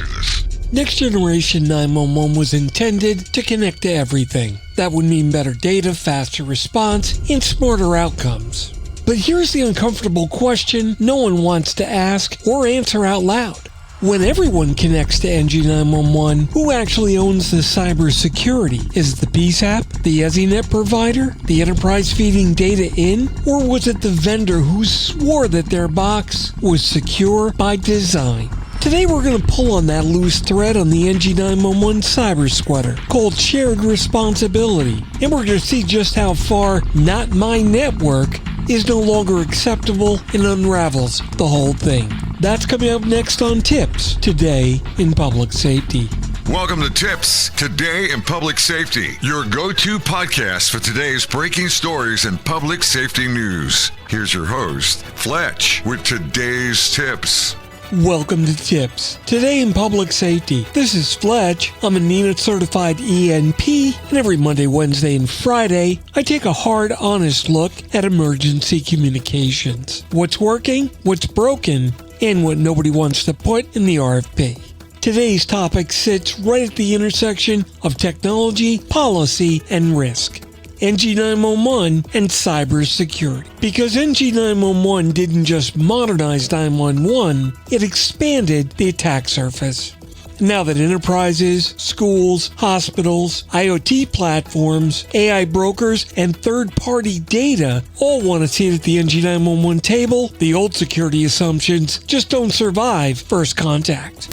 answer this. Next Generation 911 was intended to connect to everything. That would mean better data, faster response, and smarter outcomes. But here's the uncomfortable question no one wants to ask or answer out loud. When everyone connects to NG911, who actually owns the cybersecurity? Is it the PSAP, the ESInet provider, the enterprise feeding data in, or was it the vendor who swore that their box was secure by design? Today we're going to pull on that loose thread on the NG911 cyber sweater called shared responsibility, and we're going to see just how far "not my network" is no longer acceptable and unravels the whole thing. That's coming up next on TiPS, Today in Public Safety. Welcome to TiPS, Today in Public Safety, your go-to podcast for today's breaking stories and public safety news. Here's your host, Fletch, with today's tips. Welcome to TiPS, Today in Public Safety. This is Fletch. I'm a ESInet certified ENP, and every Monday, Wednesday, and Friday, I take a hard, honest look at emergency communications. What's working, what's broken, and what nobody wants to put in the RFP. Today's topic sits right at the intersection of technology, policy, and risk. NG911 and cybersecurity. Because NG911 didn't just modernize 911, it expanded the attack surface. Now that enterprises, schools, hospitals, IoT platforms, AI brokers, and third-party data all want a seat at the NG911 table, the old security assumptions just don't survive first contact.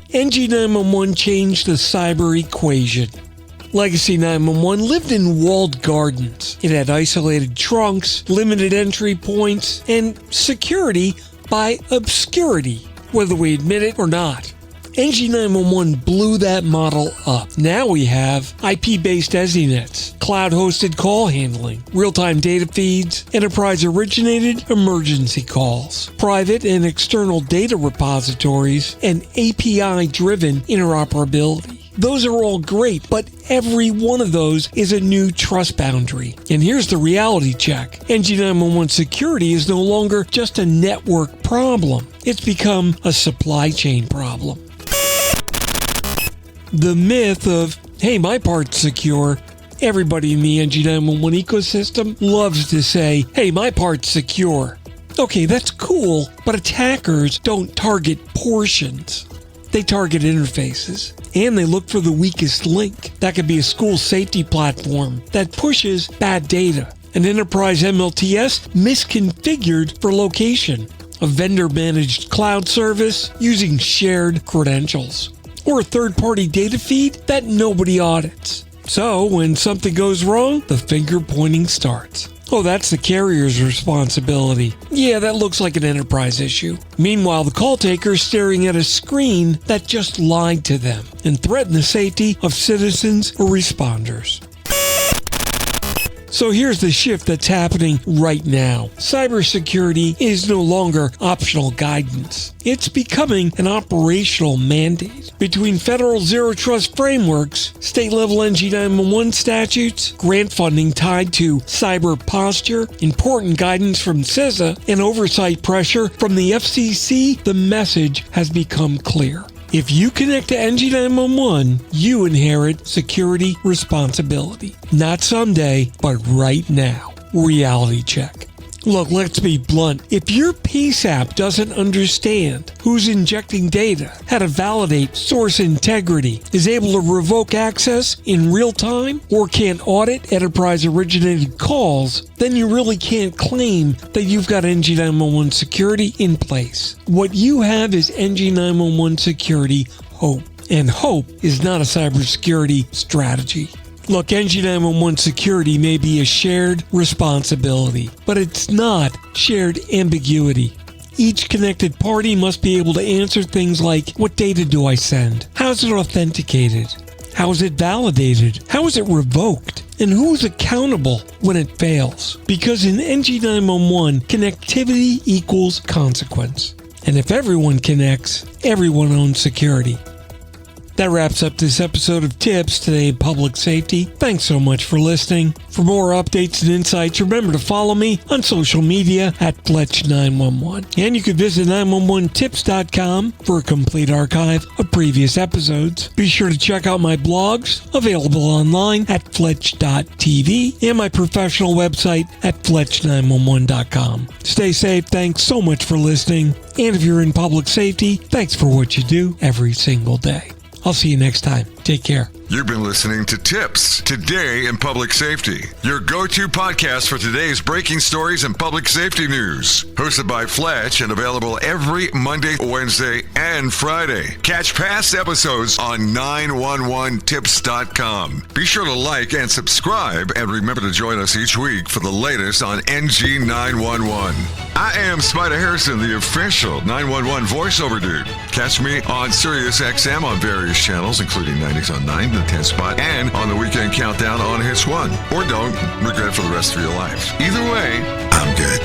NG911 changed the cyber equation. Legacy 911 lived in walled gardens. It had isolated trunks, limited entry points, and security by obscurity, whether we admit it or not. NG911 blew that model up. Now we have IP-based ESInets, cloud-hosted call handling, real-time data feeds, enterprise-originated emergency calls, private and external data repositories, and API-driven interoperability. Those are all great, but every one of those is a new trust boundary. And here's the reality check. NG911 security is no longer just a network problem. It's become a supply chain problem. The myth of, hey, my part's secure. Everybody in the NG911 ecosystem loves to say, hey, my part's secure. Okay, that's cool, but attackers don't target portions. They target interfaces, and they look for the weakest link. That could be a school safety platform that pushes bad data, an enterprise MLTS misconfigured for location, a vendor-managed cloud service using shared credentials, or a third-party data feed that nobody audits. So when something goes wrong, the finger-pointing starts. Oh, that's the carrier's responsibility. Yeah, that looks like an enterprise issue. Meanwhile, the call taker's staring at a screen that just lied to them and threatened the safety of citizens or responders. So here's the shift that's happening right now. Cybersecurity is no longer optional guidance. It's becoming an operational mandate. Between federal zero trust frameworks, state-level NG911 statutes, grant funding tied to cyber posture, important guidance from CISA, and oversight pressure from the FCC, the message has become clear. If you connect to NG911, you inherit security responsibility. Not someday, but right now. Reality check. Look, let's be blunt. If your PSAP doesn't understand who's injecting data, how to validate source integrity, is able to revoke access in real time, or can't audit enterprise-originated calls, then you really can't claim that you've got NG911 security in place. What you have is NG911 security hope, and hope is not a cybersecurity strategy. Look, NG911 security may be a shared responsibility, but it's not shared ambiguity. Each connected party must be able to answer things like, what data do I send? How is it authenticated? How is it validated? How is it revoked? And who's accountable when it fails? Because in NG911, connectivity equals consequence. And if everyone connects, everyone owns security. That wraps up this episode of TiPS Today in Public Safety. Thanks so much for listening. For more updates and insights, remember to follow me on social media at Fletch911. And you can visit 911tips.com for a complete archive of previous episodes. Be sure to check out my blogs, available online at Fletch.tv, and my professional website at Fletch911.com. Stay safe. Thanks so much for listening. And if you're in public safety, thanks for what you do every single day. I'll see you next time. Take care. You've been listening to TiPS Today in Public Safety, your go-to podcast for today's breaking stories and public safety news. Hosted by Fletch and available every Monday, Wednesday, and Friday. Catch past episodes on 911tips.com. Be sure to like and subscribe, and remember to join us each week for the latest on NG911. I am Spider Harrison, the official 911 voiceover dude. Catch me on Sirius XM on various channels, including 90s on 9, the 10 spot, and on the Weekend Countdown on Hits 1. Or don't regret it for the rest of your life. Either way, I'm good.